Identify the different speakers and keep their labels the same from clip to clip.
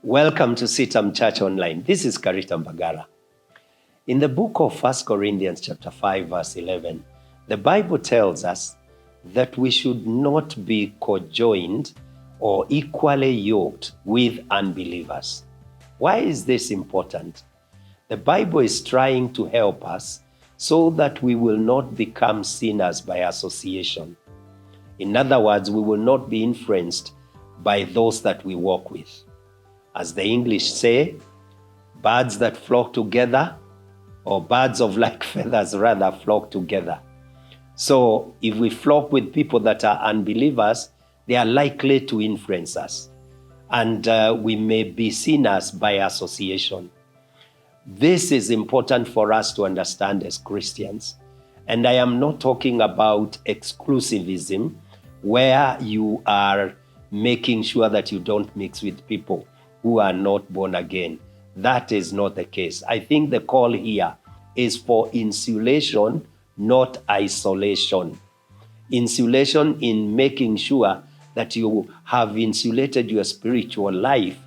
Speaker 1: Welcome to CITAM ChurchOnline. This is Karita Mbagara. In the book of 1 Corinthians chapter 5, verse 11, the Bible tells us that we should not be conjoined or equally yoked with unbelievers. Why is this important? The Bible is trying to help us so that we will not become sinners by association. In other words, we will not be influenced by those that we walk with. As the English say, birds that flock together, or birds of like feathers rather, flock together. So if we flock with people that are unbelievers, they are likely to influence us. And we may be sinners by association. This is important for us to understand as Christians. And I am not talking about exclusivism, where you are making sure that you don't mix with people who are not born again. That is not the case. I think the call here is for insulation, not isolation. Insulation in making sure that you have insulated your spiritual life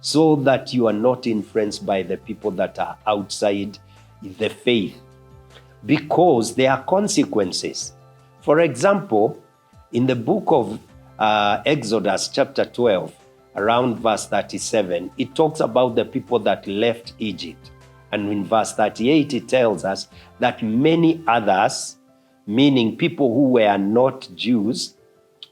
Speaker 1: so that you are not influenced by the people that are outside the faith, because there are consequences. For example, in the book of Exodus chapter 12, around verse 37, it talks about the people that left Egypt. And in verse 38, it tells us that many others, meaning people who were not Jews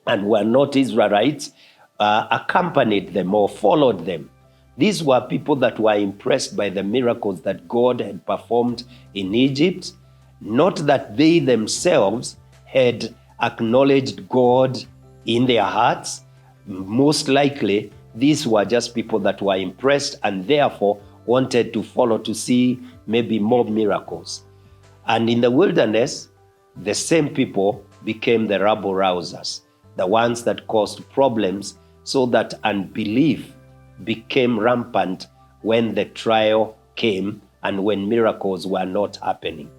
Speaker 1: and were not Israelites, accompanied them or followed them. These were people that were impressed by the miracles that God had performed in Egypt, not that they themselves had acknowledged God in their hearts. Most likely, these were just people that were impressed and therefore wanted to follow to see maybe more miracles. And in the wilderness, the same people became the rabble rousers, the ones that caused problems, so that unbelief became rampant when the trial came and when miracles were not happening.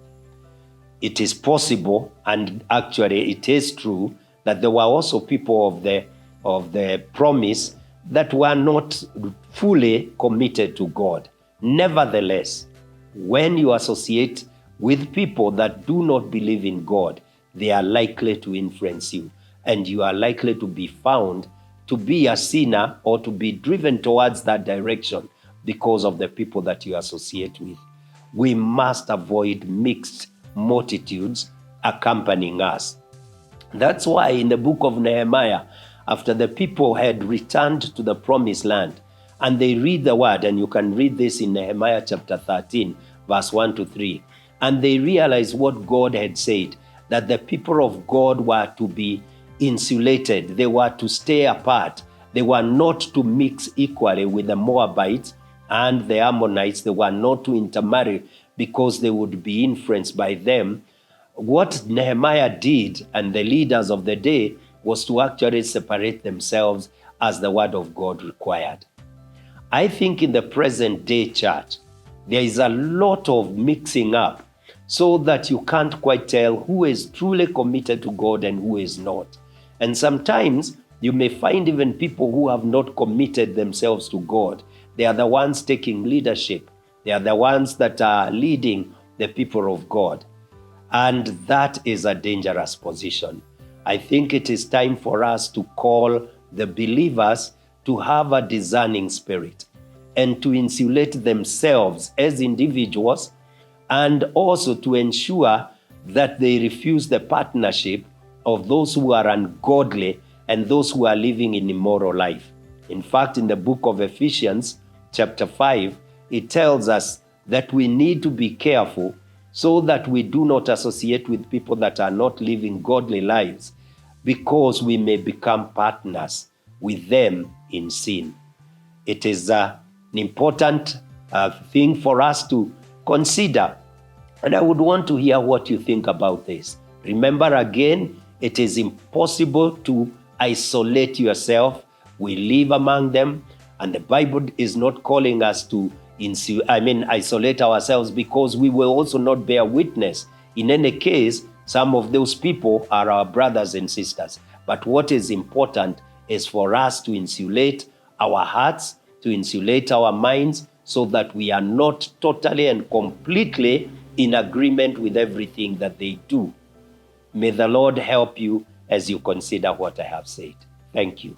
Speaker 1: It is possible, and actually it is true, that there were also people of the promise that were not fully committed to God. Nevertheless, when you associate with people that do not believe in God, they are likely to influence you, and you are likely to be found to be a sinner or to be driven towards that direction because of the people that you associate with. We must avoid mixed multitudes accompanying us. That's why in the book of Nehemiah, after the people had returned to the promised land, and they read the word, and you can read this in Nehemiah chapter 13, verse 1 to 3, and they realized what God had said, that the people of God were to be insulated, they were to stay apart, they were not to mix equally with the Moabites and the Ammonites, they were not to intermarry because they would be influenced by them. What Nehemiah did, and the leaders of the day, was to actually separate themselves as the word of God required. I think in the present day church, there is a lot of mixing up so that you can't quite tell who is truly committed to God and who is not. And sometimes you may find even people who have not committed themselves to God. They are the ones taking leadership. They are the ones that are leading the people of God. And that is a dangerous position. I think it is time for us to call the believers to have a discerning spirit and to insulate themselves as individuals, and also to ensure that they refuse the partnership of those who are ungodly and those who are living in immoral life. In fact, in the book of Ephesians chapter 5, it tells us that we need to be careful so that we do not associate with people that are not living godly lives, because we may become partners with them in sin. It is an important thing for us to consider. And I would want to hear what you think about this. Remember again, it is impossible to isolate yourself. We live among them, and the Bible is not calling us to isolate ourselves, because we will also not bear witness. In any case, some of those people are our brothers and sisters. But what is important is for us to insulate our hearts, to insulate our minds so that we are not totally and completely in agreement with everything that they do. May the Lord help you as you consider what I have said. Thank you.